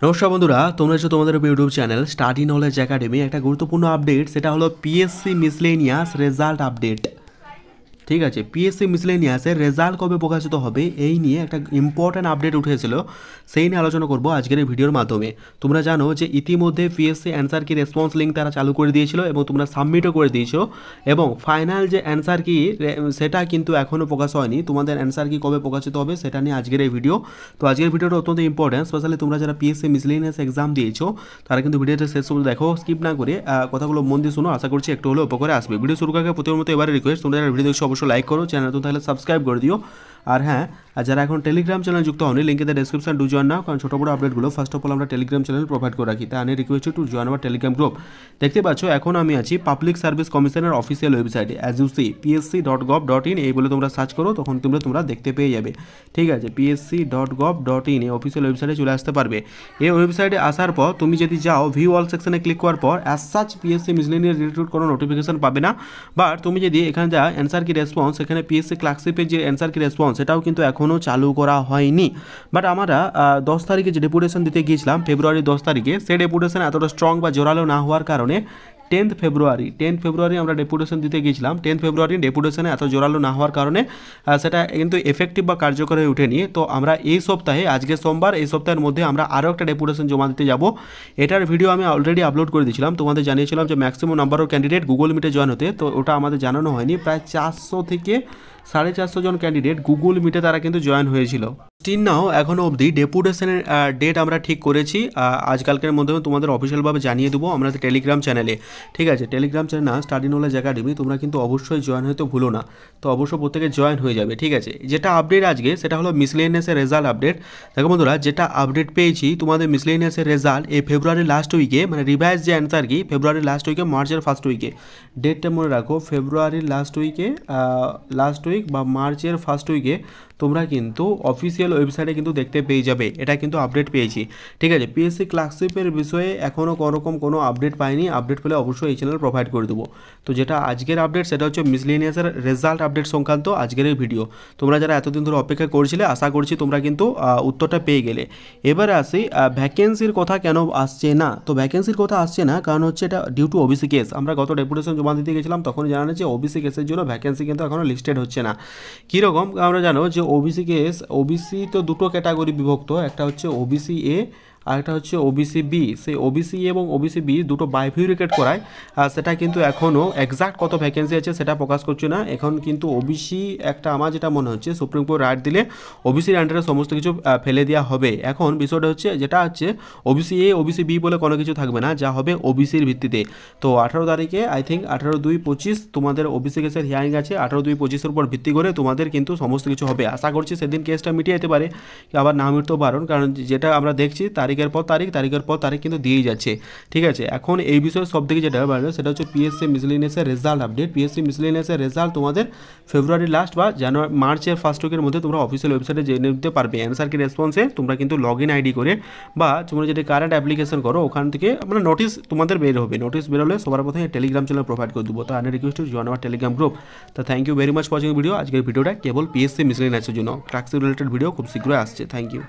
নমস্কার বন্ধুরা, তোমরা যে তোমাদের YouTube channel study knowledge academy একটা গুরুত্বপূর্ণ আপডেট, সেটা হলো পিএসসি মিসলেনিয়াস রেজাল্ট আপডেট। ঠিক আছে, পিএসসি মিসলেনিয়াসের রেজাল্ট কবে প্রকাশিত হবে এই নিয়ে একটা ইম্পর্ট্যান্ট আপডেট উঠেছিল, সেই নিয়ে আলোচনা করব আজকের এই ভিডিওর মাধ্যমে। তোমরা জানো যে ইতিমধ্যে পিএসসি অ্যান্সার কি রেসপন্স লিঙ্ক তারা চালু করে দিয়েছিল এবং তোমরা সাবমিটও করে দিয়েছো, এবং ফাইনাল যে অ্যান্সার কি সেটা কিন্তু এখনও প্রকাশ হয়নি। তোমাদের অ্যান্সার কি কবে প্রকাশিত হবে সেটা নিয়ে আজকের এই ভিডিও। তো আজকের ভিডিওটা অত্যন্ত ইম্পর্ট্যান্ট, স্পেশালি তোমরা যারা পিএসসি মিসলেনিয়াস এক্সাম দিয়েছো তারা কিন্তু ভিডিওটা শেষ পর্যন্ত দেখো, স্কিপ না করে কথাগুলো মন দিয়ে শুনো। আশা করছি একটু হলেও উপকারে আসবে। ভিডিও শুরু করার প্রতিবার মতো এবারে রিকোয়েস্ট, তোমরা যারা ভিডিও দেখছো অবশ্যই লাইক করো, চ্যানেল তো তাহলে সাবস্ক্রাইব করে দিও। আর হ্যাঁ, যারা এখন টেলিগ্রাম চ্যানেল যুক্ত হয়নি, লিঙ্কে ডেসক্রিপশন ডু জয়েন নাও, কারণ ছোটো বড়ো আপডেটগুলো ফার্স্ট অফ অল আমরা টেলিগ্রাম চ্যানেল প্রোভাইড করে রাখি। তাই আমি request to join our Telegram group. দেখতে পাচ্ছ এখন আমি আছি পাবলিক সার্ভিস কমিশনের অফিসিয়াল ওয়েবসাইটে, অ্যাজ ইউ সি psc.gov.in এই বলে তোমরা সার্চ করো, তখন তোমরা দেখতে পেয়ে যাবে। ঠিক আছে, psc.gov.in এই অফিসিয়াল ওয়েবসাইটে চলে আসতে পারবে। এই ওয়েবসাইটে আসার পর তুমি যদি যাও ভিউ অল সেকশনে ক্লিক করার পর as such PSC miscellaneous related কোনো নোটিফিকেশন পাবে না। বাট তুমি যদি এখানে যা অ্যান্সার কি রেসপন্স, এখানে পিএসসি ক্লার্কশিপের যে অ্যান্সার কি রেসপন্স সেটাও কিন্তু এখনও চালু করা হয়নি। বাট আমরা 10 তারিখে যে ডেপুটেশন দিতে গিয়েছিলাম, ফেব্রুয়ারি 10 তারিখে, সেই ডেপুটেশন এতটা স্ট্রং বা জোরালো না হওয়ার কারণে 10 ফেব্রুয়ারি আমরা ডেপুটেশন দিতে গিয়েছিলাম। 10 ফেব্রুয়ারি ডেপুটেশনে এত জোরালো না হওয়ার কারণে সেটা কিন্তু এফেক্টিভ বা কার্যকর হয়ে ওঠেনি। তো আমরা এই সপ্তাহে, আজকে সোমবার, এই সপ্তাহের মধ্যে আমরা আরও একটা ডেপুটেশন জমা দিতে যাব। এটার ভিডিও আমি অলরেডি আপলোড করে দিয়েছিলাম, তোমাদের জানিয়েছিলাম যে maximum number of candidate Google মিটে জয়েন হতে, তো ওটা আমাদের জানানো হয়নি। প্রায় 400 থেকে 450 জন ক্যান্ডিডেট গুগল মিটে তারা কিন্তু জয়েন হয়েছিল। স্টিল নাও এখনও অবধি ডেপুটেশনের ডেট আমরা ঠিক করেছি, আজকালকের মধ্যে তোমাদের অফিসিয়ালভাবে জানিয়ে দেবো আমরা টেলিগ্রাম চ্যানেলে। ঠিক আছে, Telegram channel study knowledge academy, তোমরা কিন্তু অবশ্যই জয়েন হতে ভুলো না। তো অবশ্যই প্রত্যেকে জয়েন হয়ে যাবে। ঠিক আছে, যেটা আপডেট আজকে সেটা হলো মিসলেনিয়াসের রেজাল্ট আপডেট। দেখো বন্ধুরা, যেটা আপডেট পেয়েছি তোমাদের মিসলেনিয়াসের রেজাল্ট এই ফেব্রুয়ারির লাস্ট উইকে, মানে রিভাইজ যে অ্যান্সার কি ফেব্রুয়ারির লাস্ট উইকে, মার্চের ফার্স্ট উইকে, ডেটটা মনে রাখো, ফেব্রুয়ারির লাস্ট উইক বা মার্চের ফার্স্ট উইকে তোমরা কিন্তু অফিসিয়াল ওয়েবসাইটে কিন্তু দেখতে পেয়ে যাবে। এটা কিন্তু আপডেট পেয়েছি। ঠিক আছে, পিএসসি ক্লার্কশিপের বিষয়ে এখনও কোনোরকম কোনো আপডেট পাইনি, আপডেট পেলে অবশ্যই এই চ্যানেল প্রোভাইড করে দেবো। তো যেটা আজকের আপডেট সেটা হচ্ছে মিসলেনিয়াসের রেজাল্ট আপডেট সংক্রান্ত আজকের এই ভিডিও। তোমরা যারা এতদিন ধরে অপেক্ষা করছিলে, আশা করছি তোমরা কিন্তু উত্তরটা পেয়ে গেলে। এবারে আসি ভ্যাকেন্সির কথা কেন আসছে না। তো ভ্যাকেন্সির কথা আসছে না কারণ হচ্ছে এটা ডিউ টু ওবিসি কেস। আমরা গত ডেপুটেশন জমা দিতে গেছিলাম, তখন জানানো যে ওবিসি কেসের জন্য ভ্যাকেন্সি কিন্তু এখনও লিস্টেড হচ্ছে না। কীরকম আমরা জানো যে ওবিসি কেস, ওবিসি তো দুটো ক্যাটাগরি বিভক্ত, একটা হচ্ছে ওবিসি এ আর একটা হচ্ছে ওবিসি বি। সেই ওবিসি এবং ওবিসি বি দুটো বাইফিউরিকেট করায়, সেটা কিন্তু এখনও এক্সাক্ট কত ভ্যাকেন্সি আছে সেটা প্রকাশ করছে না। এখন কিন্তু ওবিসি একটা, আমার যেটা মনে হচ্ছে সুপ্রিম কোর্ট রাইট দিলে ওবিসির আন্ডারে সমস্ত কিছু ফেলে দেওয়া হবে। এখন বিষয়টা হচ্ছে, যেটা হচ্ছে ওবিসি এ ওবিসি বি বলে কোনো কিছু থাকবে না, যা হবে ওবিসির ভিত্তিতে। তো 18 তারিখে আই থিঙ্ক 18/2/25 তোমাদের ওবিসি কেসের হিয়ারিং আছে। 18/2/25 উপর ভিত্তি করে তোমাদের কিন্তু সমস্ত কিছু হবে। আশা করছি সেদিন কেসটা মিটিয়ে যেতে পারে, আবার না মিটতেও পারুন, কারণ যেটা আমরা দেখছি তারিখের পর তারিখ কিন্তু দিয়েই যাচ্ছে। ঠিক আছে, এখন এই বিষয়ে সব থেকে যেটা বলবো সেটা হচ্ছে পিএসসি মিসলেনিয়াসের রেজাল্ট আপডেট। পিএসসি মিসলেনিয়াসের রেজাল্ট তোমাদের ফেব্রুয়ারি লাস্ট বা মার্চের ফার্স্ট উইকের মধ্যে তোমরা অফিসিয়াল ওয়েবসাইটে জেনে নিতে পারবে। অ্যান্সার কি রেসপন্সে তোমরা কিন্তু লগ ইন আইডি করে বা তোমরা যদি কারেন্ট অ্যাপ্লিকেশন করো, ওখান থেকে মানে নোটিস তোমাদের বের হবে। নোটিস বেরোলে সবার প্রথমে টেলিগ্রাম চ্যানেল প্রোভাইড করে দেবো। তো I request to join our Telegram group. তো thank you very much for watching video. আজকের ভিডিওটা কেবল পিএসসি মিসলেনিয়াসের জন্য, ক্লার্কশিপ রিলেটেড ভিডিও খুব শীঘ্রই আসছে। Thank you.